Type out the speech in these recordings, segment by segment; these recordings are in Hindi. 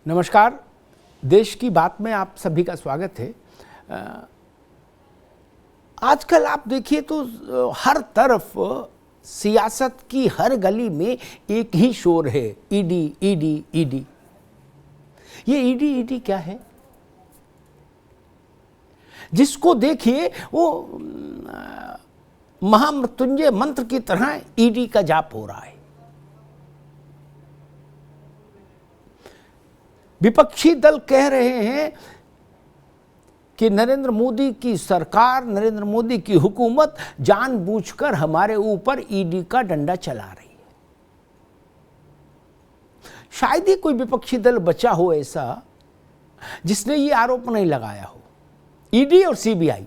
नमस्कार। देश की बात में आप सभी का स्वागत है। आजकल आप देखिए तो हर तरफ सियासत की हर गली में एक ही शोर है, ईडी ईडी ईडी। ये ईडी ईडी क्या है? जिसको देखिए वो महामृत्युंजय मंत्र की तरह ईडी का जाप हो रहा है। विपक्षी दल कह रहे हैं कि नरेंद्र मोदी की सरकार, नरेंद्र मोदी की हुकूमत जानबूझकर हमारे ऊपर ईडी का डंडा चला रही है। शायद ही कोई विपक्षी दल बचा हो ऐसा जिसने ये आरोप नहीं लगाया हो, ईडी और सीबीआई।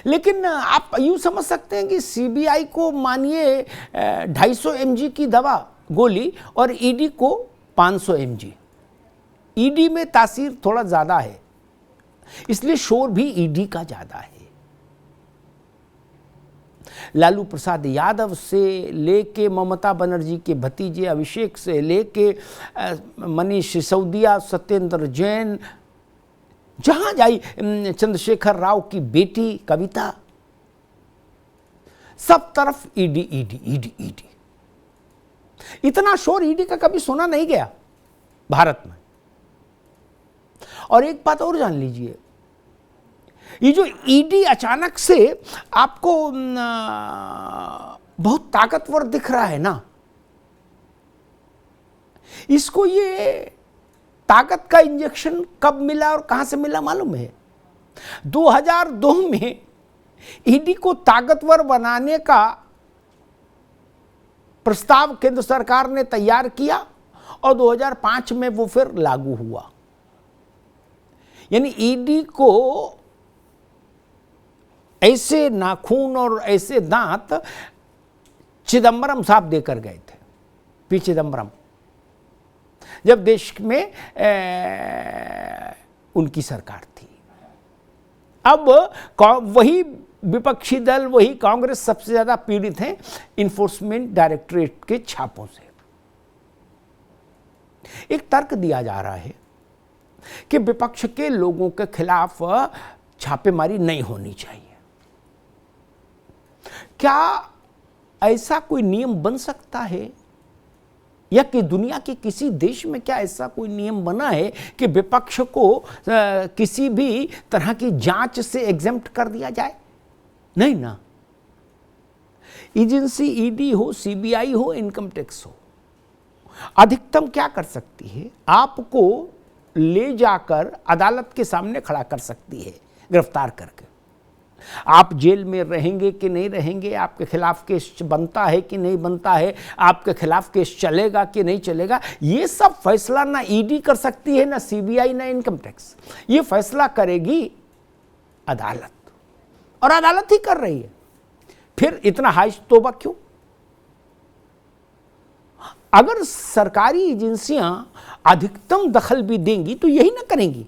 लेकिन आप यूं समझ सकते हैं कि सीबीआई को मानिए 250 mg की दवा गोली और ईडी को 500 mg। ईडी में तासीर थोड़ा ज्यादा है, इसलिए शोर भी ईडी का ज्यादा है। लालू प्रसाद यादव से लेके ममता बनर्जी के भतीजे अभिषेक से लेके मनीष सिसोदिया, सत्येंद्र जैन, जहां जाई चंद्रशेखर राव की बेटी कविता, सब तरफ ईडी ईडी ईडी ईडी। इतना शोर ईडी का कभी सुना नहीं गया भारत में। और एक बात और जान लीजिए, ये जो ईडी अचानक से आपको बहुत ताकतवर दिख रहा है ना, इसको ये ताकत का इंजेक्शन कब मिला और कहां से मिला मालूम है? 2002 में ईडी को ताकतवर बनाने का प्रस्ताव केंद्र सरकार ने तैयार किया और 2005 में वो फिर लागू हुआ। यानी ईडी को ऐसे नाखून और ऐसे दांत चिदंबरम साहब देकर गए थे, पी चिदंबरम, जब देश में उनकी सरकार थी। अब वही विपक्षी दल, वही कांग्रेस सबसे ज्यादा पीड़ित है इन्फोर्समेंट डायरेक्टरेट के छापों से। एक तर्क दिया जा रहा है कि विपक्ष के लोगों के खिलाफ छापेमारी नहीं होनी चाहिए। क्या ऐसा कोई नियम बन सकता है, या कि दुनिया के किसी देश में क्या ऐसा कोई नियम बना है कि विपक्ष को किसी भी तरह की जांच से एग्जेम्प्ट कर दिया जाए? नहीं ना। एजेंसी ईडी हो, सीबीआई हो, इनकम टैक्स हो, अधिकतम क्या कर सकती है? आपको ले जाकर अदालत के सामने खड़ा कर सकती है, गिरफ्तार करके। आप जेल में रहेंगे कि नहीं रहेंगे, आपके खिलाफ केस बनता है कि नहीं बनता है, आपके खिलाफ केस चलेगा कि नहीं चलेगा, ये सब फैसला ना ईडी कर सकती है, ना सीबीआई, ना इनकम टैक्स। ये फैसला करेगी अदालत, और अदालत ही कर रही है। फिर इतना हाइश तौबा क्यों? अगर सरकारी एजेंसियां अधिकतम दखल भी देंगी तो यही ना करेंगी।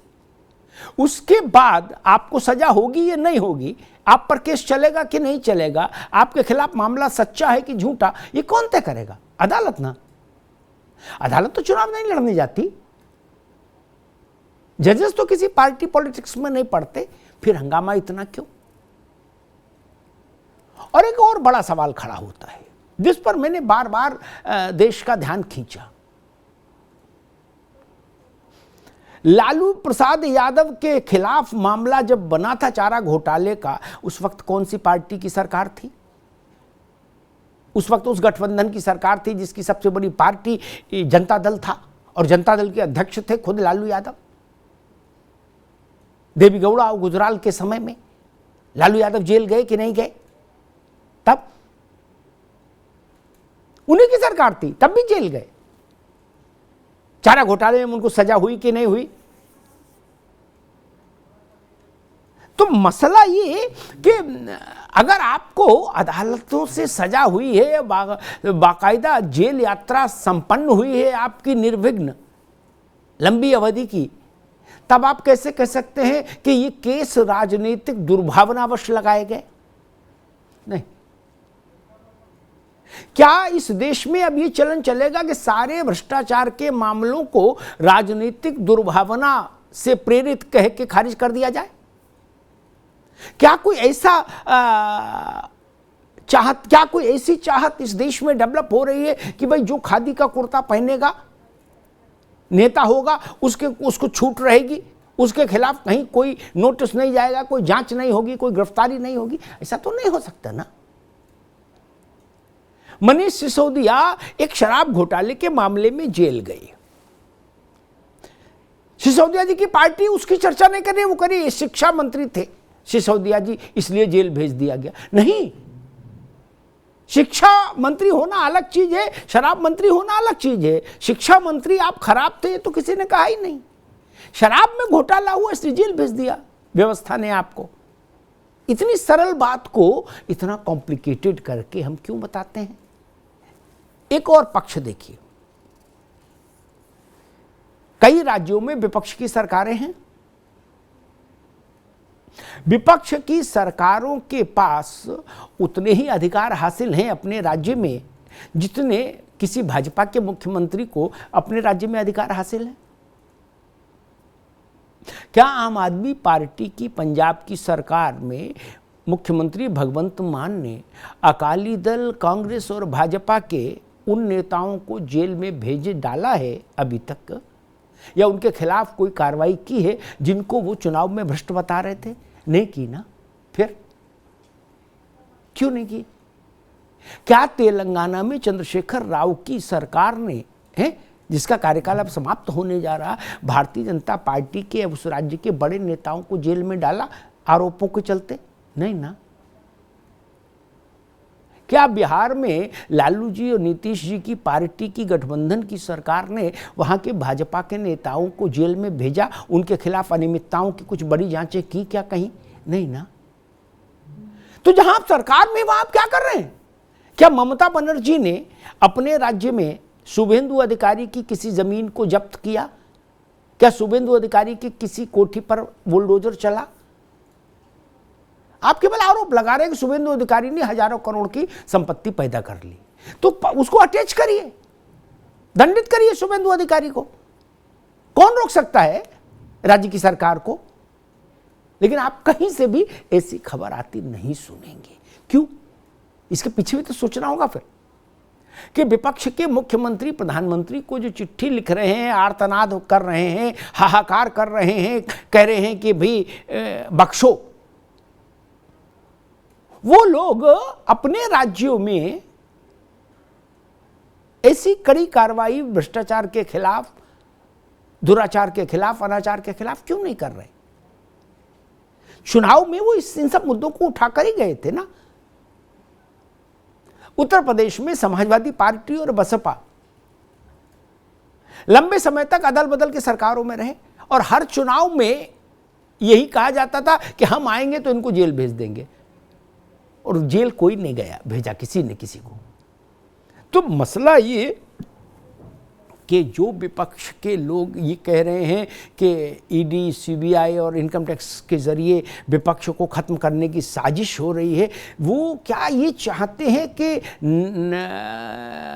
उसके बाद आपको सजा होगी या नहीं होगी, आप पर केस चलेगा कि नहीं चलेगा, आपके खिलाफ मामला सच्चा है कि झूठा, ये कौन तय करेगा? अदालत ना। अदालत तो चुनाव नहीं लड़ने जाती, जजेस तो किसी पार्टी पॉलिटिक्स में नहीं पड़ते, फिर हंगामा इतना क्यों? और एक और बड़ा सवाल खड़ा होता है जिस पर मैंने बार बार देश का ध्यान खींचा। लालू प्रसाद यादव के खिलाफ मामला जब बना था चारा घोटाले का, उस वक्त कौन सी पार्टी की सरकार थी? उस वक्त उस गठबंधन की सरकार थी जिसकी सबसे बड़ी पार्टी जनता दल था, और जनता दल के अध्यक्ष थे खुद लालू यादव। देवीगौड़ा और गुजराल के समय में लालू यादव जेल गए कि नहीं गए? तब उन्हीं की सरकार थी, तब भी जेल गए। चारा घोटाले में उनको सजा हुई कि नहीं हुई? तो मसला ये कि अगर आपको अदालतों से सजा हुई है, बाकायदा जेल यात्रा संपन्न हुई है आपकी निर्विघ्न लंबी अवधि की, तब आप कैसे कह सकते हैं कि ये केस राजनीतिक दुर्भावनावश लगाए गए? नहीं। क्या इस देश में अब ये चलन चलेगा कि सारे भ्रष्टाचार के मामलों को राजनीतिक दुर्भावना से प्रेरित कह के खारिज कर दिया जाए? क्या कोई ऐसा क्या कोई ऐसी चाहत इस देश में डेवलप हो रही है कि भाई जो खादी का कुर्ता पहनेगा नेता होगा उसको छूट रहेगी, उसके खिलाफ कहीं कोई नोटिस नहीं जाएगा, कोई जांच नहीं होगी, कोई गिरफ्तारी नहीं होगी? ऐसा तो नहीं हो सकता ना। मनीष सिसोदिया एक शराब घोटाले के मामले में जेल गए। सिसोदिया जी की पार्टी उसकी चर्चा नहीं कर रही, वो करी शिक्षा मंत्री थे सिसोदिया जी, इसलिए जेल भेज दिया गया। नहीं, शिक्षा मंत्री होना अलग चीज है, शराब मंत्री होना अलग चीज है। शिक्षा मंत्री आप खराब थे तो किसी ने कहा ही नहीं, शराब में घोटाला हुआ इसलिए जेल भेज दिया व्यवस्था ने आपको। इतनी सरल बात को इतना कॉम्प्लिकेटेड करके हम क्यों बताते हैं? एक और पक्ष देखिए, कई राज्यों में विपक्ष की सरकारें हैं। विपक्ष की सरकारों के पास उतने ही अधिकार हासिल हैं अपने राज्य में जितने किसी भाजपा के मुख्यमंत्री को अपने राज्य में अधिकार हासिल है। क्या आम आदमी पार्टी की पंजाब की सरकार में मुख्यमंत्री भगवंत मान ने अकाली दल, कांग्रेस और भाजपा के उन नेताओं को जेल में भेजे डाला है अभी तक, या उनके खिलाफ कोई कार्रवाई की है जिनको वो चुनाव में भ्रष्ट बता रहे थे? नहीं की ना। फिर क्यों नहीं की? क्या तेलंगाना में चंद्रशेखर राव की सरकार ने, है जिसका कार्यकाल अब समाप्त होने जा रहा, भारतीय जनता पार्टी के उस राज्य के बड़े नेताओं को जेल में डाला आरोपों के चलते? नहीं ना। क्या बिहार में लालू जी और नीतीश जी की पार्टी की गठबंधन की सरकार ने वहां के भाजपा के नेताओं को जेल में भेजा, उनके खिलाफ अनियमितताओं की कुछ बड़ी जांचें की क्या कहीं? नहीं ना। तो जहां आप सरकार में वहां आप क्या कर रहे हैं? क्या ममता बनर्जी ने अपने राज्य में शुभेंदु अधिकारी की किसी जमीन को जब्त किया? क्या शुभेंदु अधिकारी की किसी कोठी पर बुलडोजर चला? आप केवल आरोप लगा रहे हैं कि शुभेंदु अधिकारी ने हजारों करोड़ की संपत्ति पैदा कर ली, तो उसको अटैच करिए, दंडित करिए शुभेंदु अधिकारी को। कौन रोक सकता है राज्य की सरकार को? लेकिन आप कहीं से भी ऐसी खबर आती नहीं सुनेंगे। क्यों? इसके पीछे भी तो सोचना होगा फिर कि विपक्ष के मुख्यमंत्री प्रधानमंत्री को जो चिट्ठी लिख रहे हैं, आर्तनाद कर रहे हैं, हाहाकार कर रहे हैं, कह रहे हैं कि भाई बख्शो, वो लोग अपने राज्यों में ऐसी कड़ी कार्रवाई भ्रष्टाचार के खिलाफ, दुराचार के खिलाफ, अनाचार के खिलाफ क्यों नहीं कर रहे? चुनाव में वो इन सब मुद्दों को उठाकर ही गए थे ना। उत्तर प्रदेश में समाजवादी पार्टी और बसपा लंबे समय तक अदल बदल के सरकारों में रहे और हर चुनाव में यही कहा जाता था कि हम आएंगे तो इनको जेल भेज देंगे, और जेल कोई नहीं गया, भेजा किसी ने किसी को। तो मसला ये कि जो विपक्ष के लोग ये कह रहे हैं कि ईडी, सीबीआई और इनकम टैक्स के जरिए विपक्ष को खत्म करने की साजिश हो रही है, वो क्या ये चाहते हैं कि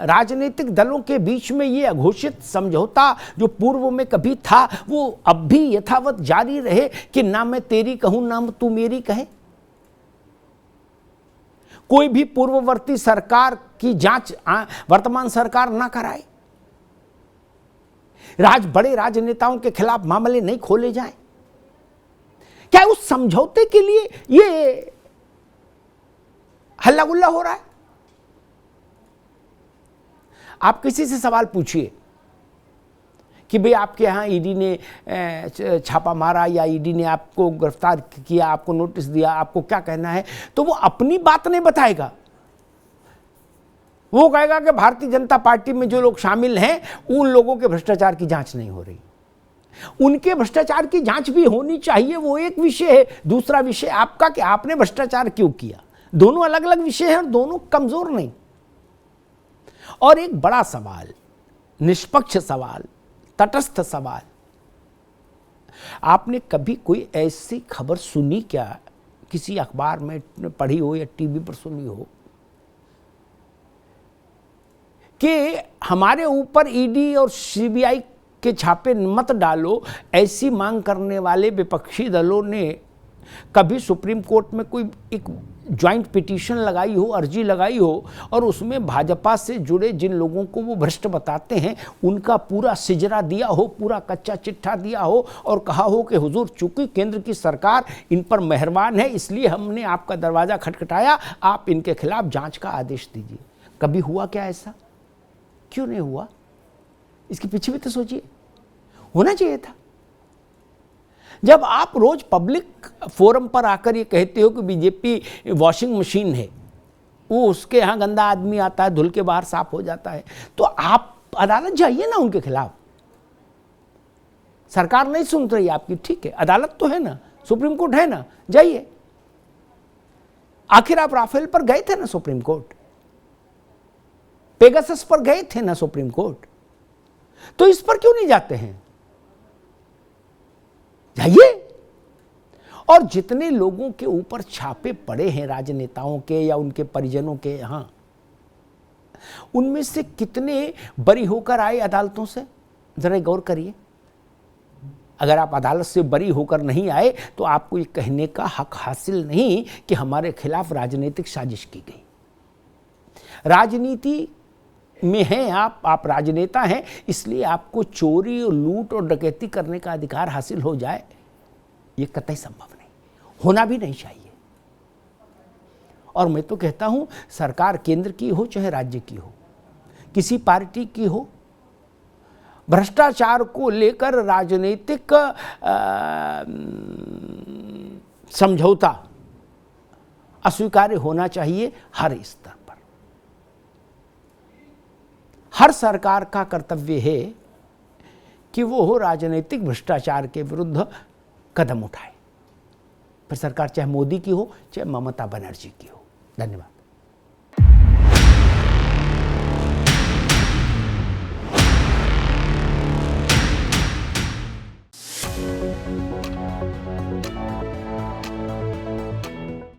राजनीतिक दलों के बीच में ये अघोषित समझौता जो पूर्व में कभी था वो अब भी यथावत जारी रहे कि ना मैं तेरी कहूं ना तू मेरी कहे? कोई भी पूर्ववर्ती सरकार की जांच वर्तमान सरकार ना कराए, बड़े राजनेताओं के खिलाफ मामले नहीं खोले जाएं? क्या उस समझौते के लिए ये हल्ला गुल्ला हो रहा है? आप किसी से सवाल पूछिए कि भाई आपके यहां ईडी ने छापा मारा या ईडी ने आपको गिरफ्तार किया, आपको नोटिस दिया, आपको क्या कहना है? तो वो अपनी बात नहीं बताएगा, वो कहेगा कि भारतीय जनता पार्टी में जो लोग शामिल हैं उन लोगों के भ्रष्टाचार की जांच नहीं हो रही। उनके भ्रष्टाचार की जांच भी होनी चाहिए, वो एक विषय है। दूसरा विषय आपका कि आपने भ्रष्टाचार क्यों किया। दोनों अलग अलग विषय हैं और दोनों कमजोर नहीं। और एक बड़ा सवाल, निष्पक्ष सवाल, तटस्थ सवाल, आपने कभी कोई ऐसी खबर सुनी क्या, किसी अखबार में पढ़ी हो या टीवी पर सुनी हो, कि हमारे ऊपर ईडी और सीबीआई के छापे मत डालो, ऐसी मांग करने वाले विपक्षी दलों ने कभी सुप्रीम कोर्ट में कोई एक ज्वाइंट पिटीशन लगाई हो, अर्जी लगाई हो, और उसमें भाजपा से जुड़े जिन लोगों को वो भ्रष्ट बताते हैं उनका पूरा सिजरा दिया हो, पूरा कच्चा चिट्ठा दिया हो और कहा हो कि हुजूर चूंकि केंद्र की सरकार इन पर मेहरबान है इसलिए हमने आपका दरवाज़ा खटखटाया, आप इनके खिलाफ जांच का आदेश दीजिए। कभी हुआ क्या ऐसा? क्यों नहीं हुआ? इसके पीछे भी तो सोचिए, होना चाहिए था। जब आप रोज पब्लिक फोरम पर आकर ये कहते हो कि बीजेपी वॉशिंग मशीन है, वो उसके यहाँ गंदा आदमी आता है धुल के बाहर साफ हो जाता है, तो आप अदालत जाइए ना उनके खिलाफ। सरकार नहीं सुन रही आपकी, ठीक है, अदालत तो है ना, सुप्रीम कोर्ट है ना, जाइए। आखिर आप राफेल पर गए थे ना सुप्रीम कोर्ट, पेगासस पर गए थे ना सुप्रीम कोर्ट, तो इस पर क्यों नहीं जाते हैं? जाइए। और जितने लोगों के ऊपर छापे पड़े हैं राजनेताओं के या उनके परिजनों के यहां, उनमें से कितने बरी होकर आए अदालतों से? जरा गौर करिए। अगर आप अदालत से बरी होकर नहीं आए तो आपको ये कहने का हक हासिल नहीं कि हमारे खिलाफ राजनीतिक साजिश की गई। राजनीति में हैं आप राजनेता हैं, इसलिए आपको चोरी और लूट और डकैती करने का अधिकार हासिल हो जाए, ये कतई संभव नहीं, होना भी नहीं चाहिए। और मैं तो कहता हूं सरकार केंद्र की हो चाहे राज्य की हो, किसी पार्टी की हो, भ्रष्टाचार को लेकर राजनीतिक समझौता अस्वीकार्य होना चाहिए हर स्तर पर। हर सरकार का कर्तव्य है कि वो राजनीतिक भ्रष्टाचार के विरुद्ध कदम उठाए, फिर सरकार चाहे मोदी की हो चाहे ममता बनर्जी की हो। धन्यवाद।